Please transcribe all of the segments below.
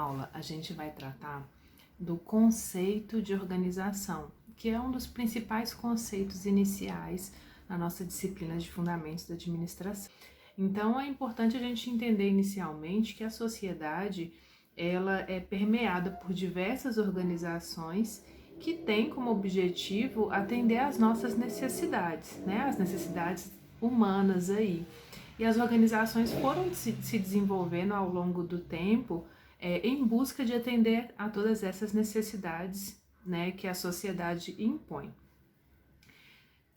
aula a gente vai tratar do conceito de organização, que é um dos principais conceitos iniciais na nossa disciplina de Fundamentos da Administração. Então é importante a gente entender inicialmente que a sociedade ela é permeada por diversas organizações que têm como objetivo atender às nossas necessidades, né? As necessidades humanas aí. E as organizações foram se desenvolvendo ao longo do tempo em busca de atender a todas essas necessidades, né, que a sociedade impõe.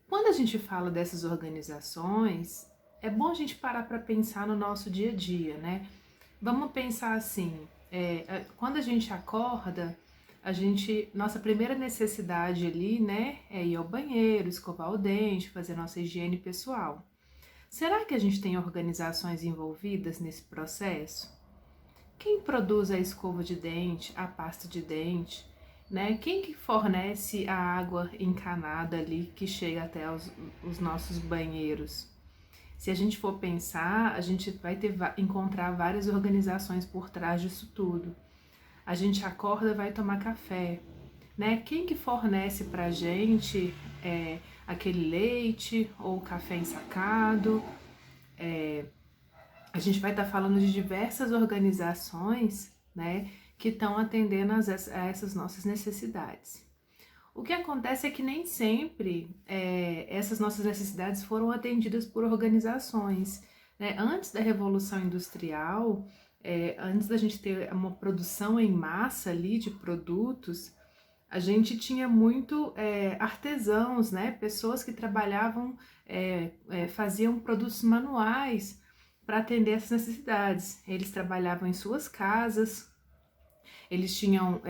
Quando a gente fala dessas organizações, é bom a gente parar para pensar no nosso dia a dia, né? Vamos pensar assim, quando a gente acorda, nossa primeira necessidade ali, né, é ir ao banheiro, escovar o dente, fazer nossa higiene pessoal. Será que a gente tem organizações envolvidas nesse processo? Quem produz a escova de dente, a pasta de dente, né? Quem que fornece a água encanada ali que chega até os nossos banheiros? Se a gente for pensar, a gente vai encontrar várias organizações por trás disso tudo. A gente acorda, vai tomar café, né? Quem que fornece pra gente aquele leite ou café ensacado? A gente vai estar falando de diversas organizações, né, que estão atendendo a essas nossas necessidades. O que acontece é que nem sempre essas nossas necessidades foram atendidas por organizações, né? Antes da Revolução Industrial, antes da gente ter uma produção em massa ali de produtos, a gente tinha muito artesãos, né? Pessoas que trabalhavam, faziam produtos manuais para atender essas necessidades. Eles trabalhavam em suas casas, eles tinham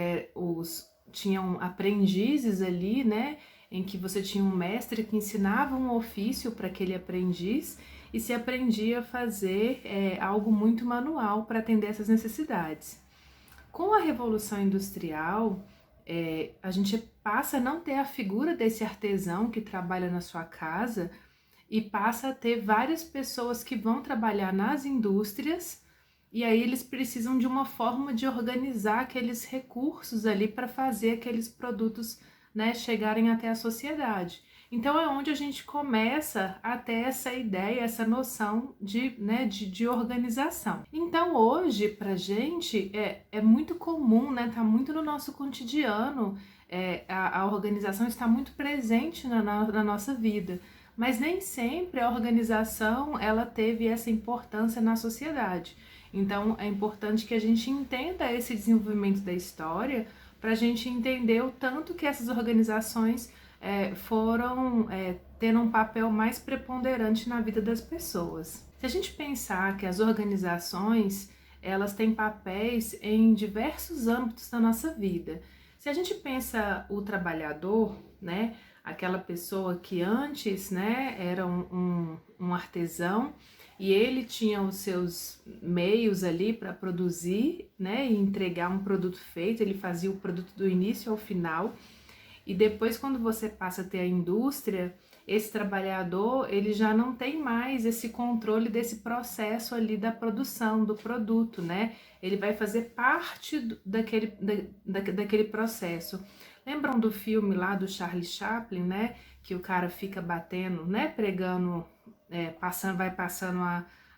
aprendizes ali, né, em que você tinha um mestre que ensinava um ofício para aquele aprendiz e se aprendia a fazer algo muito manual para atender essas necessidades. Com a Revolução Industrial, a gente passa a não ter a figura desse artesão que trabalha na sua casa e passa a ter várias pessoas que vão trabalhar nas indústrias e aí eles precisam de uma forma de organizar aqueles recursos ali para fazer aqueles produtos, né, chegarem até a sociedade. Então é onde a gente começa a ter essa ideia, essa noção de organização. Então hoje, pra gente, é muito comum, né, tá muito no nosso cotidiano, a organização está muito presente na nossa vida. Mas nem sempre a organização ela teve essa importância na sociedade. Então é importante que a gente entenda esse desenvolvimento da história para a gente entender o tanto que essas organizações foram tendo um papel mais preponderante na vida das pessoas. Se a gente pensar que as organizações elas têm papéis em diversos âmbitos da nossa vida. Se a gente pensa o trabalhador, né, aquela pessoa que antes, né, era um artesão e ele tinha os seus meios ali para produzir, né, e entregar um produto feito, ele fazia o produto do início ao final. E depois, quando você passa a ter a indústria, esse trabalhador, ele já não tem mais esse controle desse processo ali da produção do produto, né? Ele vai fazer parte daquele processo. Lembram do filme lá do Charlie Chaplin, né? Que o cara fica batendo, né? Pregando, vai passando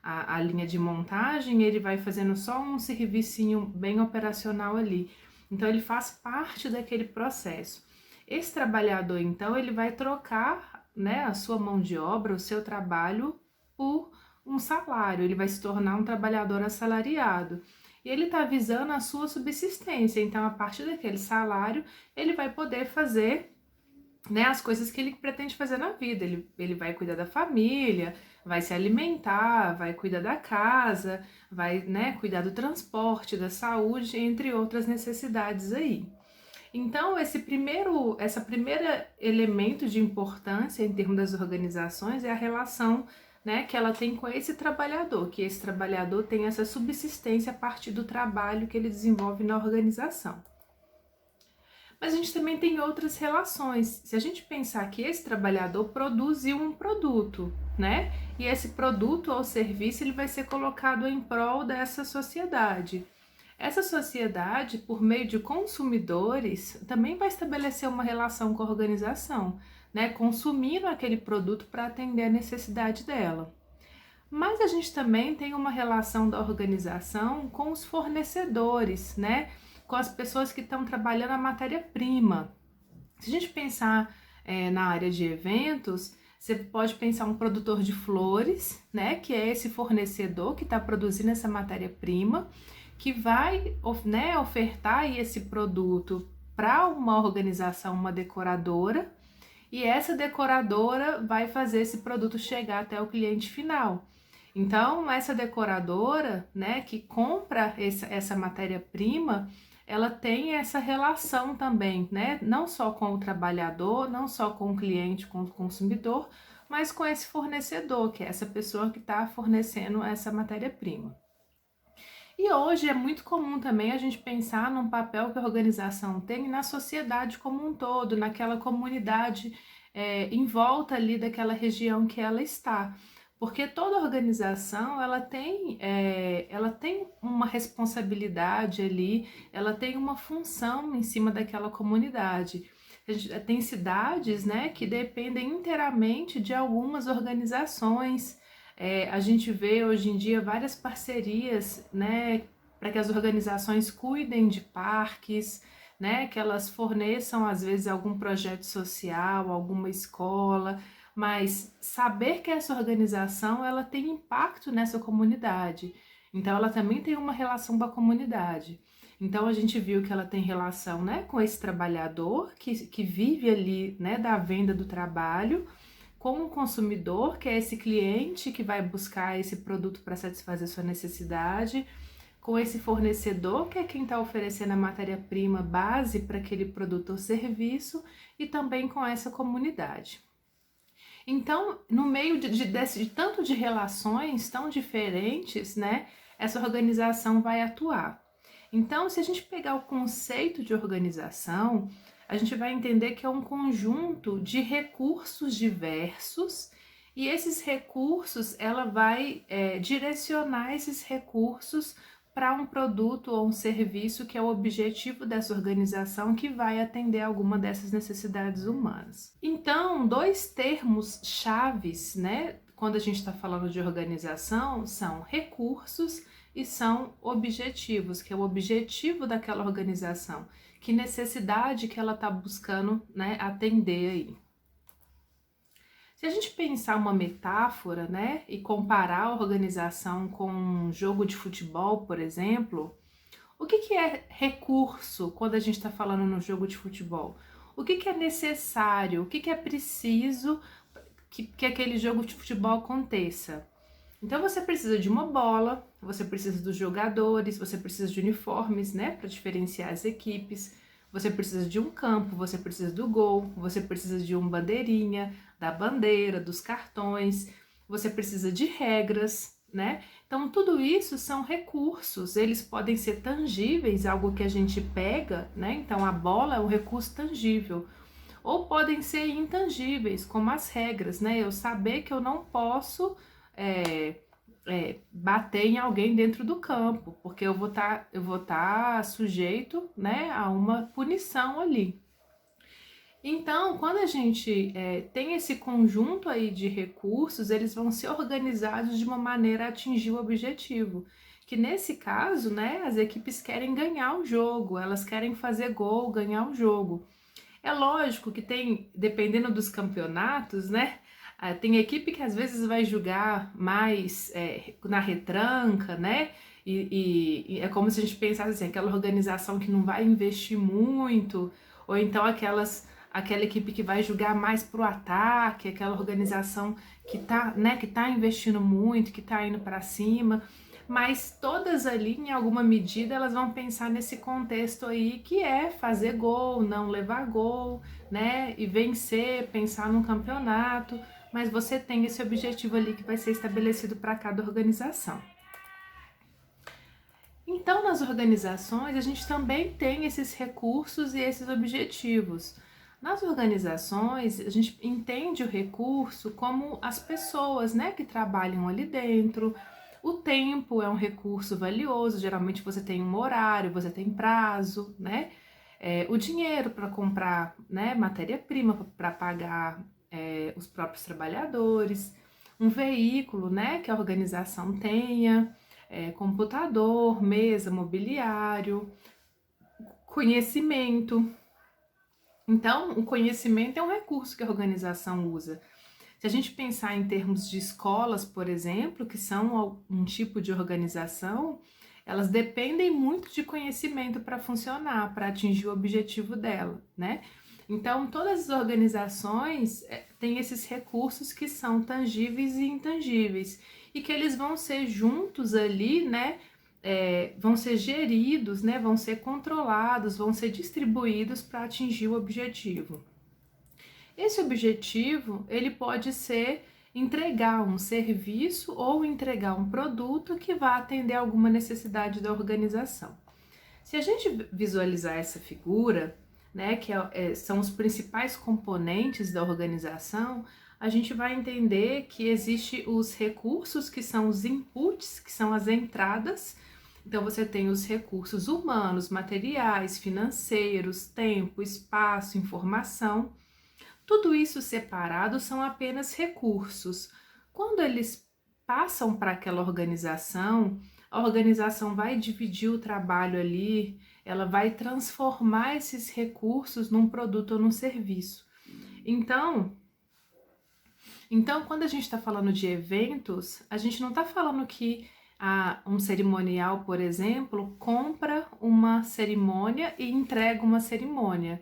a linha de montagem, ele vai fazendo só um servicinho bem operacional ali. Então, ele faz parte daquele processo. Esse trabalhador, então, ele vai trocar, né, a sua mão de obra, o seu trabalho, por um salário. Ele vai se tornar um trabalhador assalariado. E ele está visando a sua subsistência. Então, a partir daquele salário, ele vai poder fazer, né, as coisas que ele pretende fazer na vida. Ele vai cuidar da família, vai se alimentar, vai cuidar da casa, vai, né, cuidar do transporte, da saúde, entre outras necessidades aí. Então, essa primeira elemento de importância em termos das organizações é a relação, né, que ela tem com esse trabalhador, que esse trabalhador tem essa subsistência a partir do trabalho que ele desenvolve na organização. Mas a gente também tem outras relações. Se a gente pensar que esse trabalhador produziu um produto, né, e esse produto ou serviço ele vai ser colocado em prol dessa sociedade. Essa sociedade, por meio de consumidores, também vai estabelecer uma relação com a organização, né, consumindo aquele produto para atender a necessidade dela. Mas a gente também tem uma relação da organização com os fornecedores, né, com as pessoas que estão trabalhando a matéria-prima. Se a gente pensar na área de eventos, você pode pensar um produtor de flores, né, que é esse fornecedor que está produzindo essa matéria-prima, que vai, né, ofertar aí esse produto para uma organização, uma decoradora, e essa decoradora vai fazer esse produto chegar até o cliente final. Então, essa decoradora, né, que compra essa matéria-prima, ela tem essa relação também, né, não só com o trabalhador, não só com o cliente, com o consumidor, mas com esse fornecedor, que é essa pessoa que está fornecendo essa matéria-prima. E hoje é muito comum também a gente pensar num papel que a organização tem na sociedade como um todo, naquela comunidade em volta ali daquela região que ela está. Porque toda organização ela tem uma responsabilidade ali, ela tem uma função em cima daquela comunidade. Tem cidades, né, que dependem inteiramente de algumas organizações. A gente vê hoje em dia várias parcerias, né, para que as organizações cuidem de parques, né, que elas forneçam às vezes algum projeto social, alguma escola, mas saber que essa organização ela tem impacto nessa comunidade, então ela também tem uma relação com a comunidade. Então a gente viu que ela tem relação, né, com esse trabalhador que vive ali, né, da venda do trabalho, com o consumidor, que é esse cliente que vai buscar esse produto para satisfazer sua necessidade, com esse fornecedor, que é quem está oferecendo a matéria-prima base para aquele produto ou serviço, e também com essa comunidade. Então, no meio de tanto de relações tão diferentes, né, essa organização vai atuar. Então, se a gente pegar o conceito de organização, a gente vai entender que é um conjunto de recursos diversos, e esses recursos, ela vai direcionar esses recursos para um produto ou um serviço que é o objetivo dessa organização, que vai atender alguma dessas necessidades humanas. Então, dois termos chaves, né, quando a gente está falando de organização, são recursos e são objetivos, que é o objetivo daquela organização, que necessidade que ela está buscando, né, atender aí. Se a gente pensar uma metáfora, né, e comparar a organização com um jogo de futebol, por exemplo, o que é recurso quando a gente está falando no jogo de futebol? O que é necessário? O que é preciso que aquele jogo de futebol aconteça? Então você precisa de uma bola, você precisa dos jogadores, você precisa de uniformes, né, para diferenciar as equipes. Você precisa de um campo, você precisa do gol, você precisa de um bandeirinha, da bandeira, dos cartões, você precisa de regras, né? Então tudo isso são recursos, eles podem ser tangíveis, algo que a gente pega, né? Então a bola é um recurso tangível, ou podem ser intangíveis, como as regras, né? Eu saber que eu não posso bater em alguém dentro do campo, porque eu vou tá sujeito, né, a uma punição ali. Então, quando a gente tem esse conjunto aí de recursos, eles vão ser organizados de uma maneira a atingir o objetivo. Que nesse caso, né, as equipes querem ganhar o jogo, elas querem fazer gol, ganhar o jogo. É lógico que tem, dependendo dos campeonatos, né, tem equipe que às vezes vai jogar mais na retranca, né? E é como se a gente pensasse assim, aquela organização que não vai investir muito, ou então aquela equipe que vai jogar mais pro ataque, aquela organização que tá, né, que tá investindo muito, que tá indo para cima. Mas todas ali, em alguma medida, elas vão pensar nesse contexto aí que é fazer gol, não levar gol, né? E vencer, pensar num campeonato, mas você tem esse objetivo ali que vai ser estabelecido para cada organização. Então, nas organizações, a gente também tem esses recursos e esses objetivos. Nas organizações, a gente entende o recurso como as pessoas, né, que trabalham ali dentro, O tempo é um recurso valioso, geralmente você tem um horário, você tem prazo, né? O dinheiro para comprar, né, matéria-prima para pagar os próprios trabalhadores, um veículo, né, que a organização tenha, computador, mesa, mobiliário, conhecimento. Então, o conhecimento é um recurso que a organização usa. Se a gente pensar em termos de escolas, por exemplo, que são um tipo de organização, elas dependem muito de conhecimento para funcionar, para atingir o objetivo dela, né? Então, todas as organizações têm esses recursos que são tangíveis e intangíveis, e que eles vão ser juntos ali, né? Vão ser geridos, né? Vão ser controlados, vão ser distribuídos para atingir o objetivo. Esse objetivo, ele pode ser entregar um serviço ou entregar um produto que vá atender alguma necessidade da organização. Se a gente visualizar essa figura, né, que são os principais componentes da organização, a gente vai entender que existe os recursos, que são os inputs, que são as entradas. Então você tem os recursos humanos, materiais, financeiros, tempo, espaço, informação. Tudo isso separado são apenas recursos. Quando eles passam para aquela organização, a organização vai dividir o trabalho ali, ela vai transformar esses recursos num produto ou num serviço. Então, quando a gente está falando de eventos, a gente não está falando que um cerimonial, por exemplo, compra uma cerimônia e entrega uma cerimônia.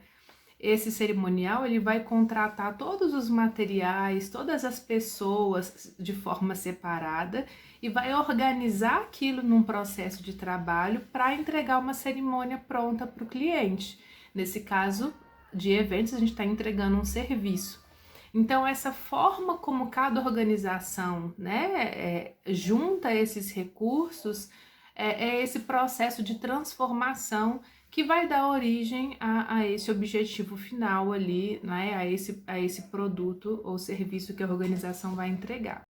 Esse cerimonial ele vai contratar todos os materiais, todas as pessoas de forma separada e vai organizar aquilo num processo de trabalho para entregar uma cerimônia pronta para o cliente. Nesse caso de eventos, a gente está entregando um serviço. Então, essa forma como cada organização, né, junta esses recursos é esse processo de transformação que vai dar origem a esse objetivo final ali, né, a esse produto ou serviço que a organização vai entregar.